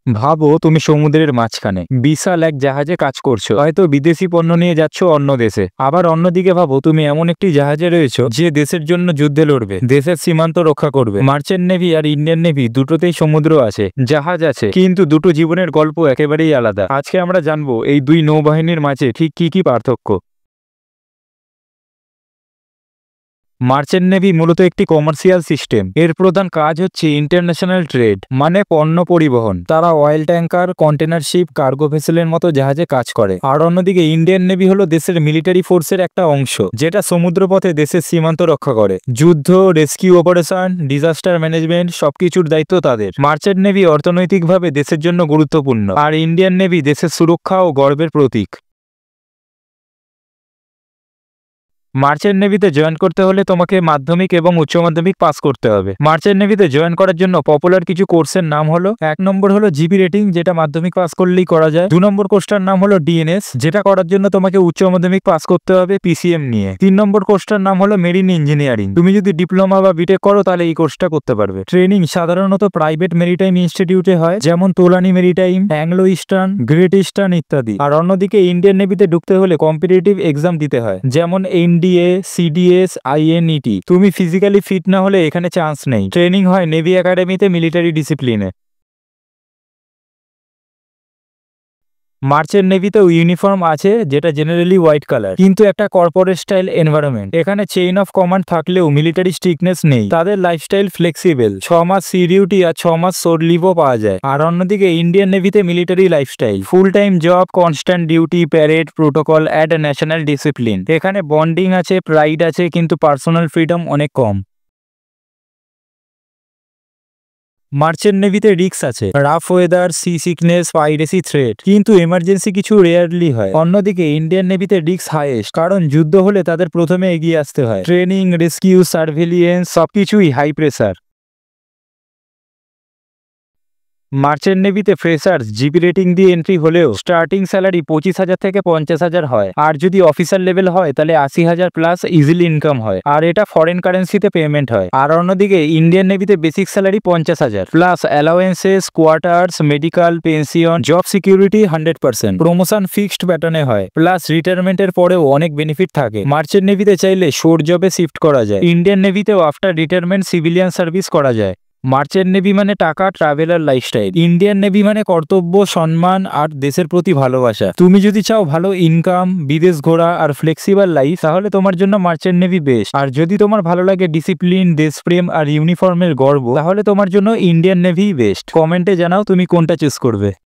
ভাবো তুমি সমুদ্রের মাঝখানে বিশাল এক জাহাজে কাজ করছো, হয়তো বিদেশি পণ্য নিয়ে যাচ্ছ অন্য দেশে। আবার অন্যদিকে ভাবো তুমি এমন একটি জাহাজে রয়েছো যে দেশের জন্য যুদ্ধে লড়বে, দেশের সীমান্ত রক্ষা করবে। মার্চেন্ট নেভি আর ইন্ডিয়ান নেভি দুটোতেই সমুদ্র আছে, জাহাজ আছে, কিন্তু দুটো জীবনের গল্প একেবারেই আলাদা। আজকে আমরা জানবো এই দুই নৌবাহিনীর মাঝে ঠিক কি কি পার্থক্য। মার্চেন্ট নেভি মূলত একটি কমার্শিয়াল সিস্টেম। এর প্রধান কাজ হচ্ছে ইন্টারন্যাশনাল ট্রেড, মানে পণ্য পরিবহন। তারা oil tanker, container ship, cargo ভেসেলের মতো জাহাজে কাজ করে। আর অন্যদিকে ইন্ডিয়ান নেভি হলো দেশের মিলিটারি ফোর্সের একটা অংশ, যেটা সমুদ্রপথে দেশের সীমান্ত রক্ষা করে। যুদ্ধ, রেস্কিউ অপারেশন, ডিজাস্টার ম্যানেজমেন্ট সবকিছুর দায়িত্ব তাদের। মার্চেন্ট নেভি অর্থনৈতিকভাবে দেশের জন্য গুরুত্বপূর্ণ, আর ইন্ডিয়ান নেভি দেশের সুরক্ষা ও গর্বের প্রতীক। মার্চেন্ট নেভিতে জয়েন করতে হলে তোমাকে মাধ্যমিক এবং উচ্চ মাধ্যমিক পাস করতে হবে। মার্চেন্ট নেভিতে জয়েন করার জন্য পপুলার কিছু কোর্সের নাম হলো, 1 নম্বর হলো জিপি রেটিং, যেটা মাধ্যমিক পাস করলেই করা যায়। 2 নম্বর কোর্সটার নাম হলো ডিএনএস, যেটা করার জন্য তোমাকে উচ্চ মাধ্যমিক পাস করতে হবে পিসিএম নিয়ে। 3 নম্বর কোর্সটার নাম হলো মেরিন ইঞ্জিনিয়ারিং। তুমি যদি ডিপ্লোমা বা বিটেক করো তাহলে এই কোর্সটা করতে পারবে। ট্রেনিং সাধারণত প্রাইভেট মেরিটাইম ইনস্টিটিউটে হয়, যেমন Tolani maritime, Anglo Eastern, Great Eastern ইত্যাদি। আর অন্যদিকে ইন্ডিয়ান নেভিতে ঢুকতে হলে কম্পিটিটিভ এক্সাম দিতে হয়, যেমন এনডিএ, সিডিএস, আইএনইটি। তুমি ফিজিক্যালি ফিট না হলে এখানে চান্স নেই। ট্রেনিং হয় নেভি একাডেমিতে মিলিটারি ডিসিপ্লিনে। মার্চেন্ট নেভিতেও ইউনিফর্ম আছে, যেটা জেনারেলি হোয়াইট কালার, কিন্তু একটা কর্পোরেট স্টাইল এনভায়রনমেন্ট। এখানে চেইন অফ কমান্ড থাকলেও মিলিটারি স্ট্রিকনেস নেই। তাদের লাইফস্টাইল ফ্লেক্সিবল, 6 মাস সি ডিউটি আর 6 মাস সোড লিভও পাওয়া যায়। আর অন্যদিকে ইন্ডিয়ান নেভিতে military lifestyle, full time job, constant duty, parade, protocol and national discipline. এখানে বন্ডিং আছে, প্রাইড আছে, কিন্তু পার্সোনাল ফ্রিডম অনেক কম। মার্চেন্ট নেভিতে রিস্ক আছে, rough weather, sea sickness, piracy threat, কিন্তু এমার্জেন্সি কিছু রেয়ারলি হয়। অন্যদিকে ইন্ডিয়ান নেভিতে রিস্ক হাইয়েস্ট, কারণ যুদ্ধ হলে তাদের প্রথমে এগিয়ে আসতে হয়। ট্রেনিং, রেস্কিউ, সার্ভেলিয়েন্স সবকিছুই হাই প্রেসার। মার্চেন্ট নেভিতে ফ্রেশার্স জিপি রেটিং দিয়ে এন্ট্রি হলেও স্টার্টিং স্যালারি 25,000 থেকে 50,000 হয়। আর যদি অফিসার লেভেল হয় তাহলে 80,000 প্লাস ইজিলি ইনকাম হয়, আর এটা ফরেন কারেন্সিতে পেমেন্ট হয়। আর অন্যদিকে ইন্ডিয়ান নেভিতে basic salary 50,000 plus allowances, quarters, medical, pension, job security 100%। Promotion fixed প্যাটার্নে হয়, প্লাস রিটায়ারমেন্টের পরেও অনেক বেনিফিট থাকে। মার্চেন্ট নেভিতে চাইলে শোর জবে শিফট করা যায়। ইন্ডিয়ান নেভিতেও আফটার রিটায়ারমেন্ট সিভিলিয়ান সার্ভিস করা যায়। মার্চেন্ট নেভি মানে টাকা, ট্রাভেলার, লাইফস্টাইল। ইন্ডিয়ান নেভি মানে কর্তব্য, সম্মান আর দেশের প্রতি ভালোবাসা। তুমি যদি চাও ভালো ইনকাম, বিদেশ ঘোরা আর ফ্লেক্সিবল লাইফ, তাহলে তোমার জন্য মার্চেন্ট নেভি বেস্ট। আর যদি তোমার ভালো লাগে ডিসিপ্লিন, দেশপ্রেম আর ইউনিফর্মের গর্ব, তাহলে তোমার জন্য ইন্ডিয়ান নেভি বেস্ট। কমেন্টে জানাও তুমি কোনটা চুজ করবে।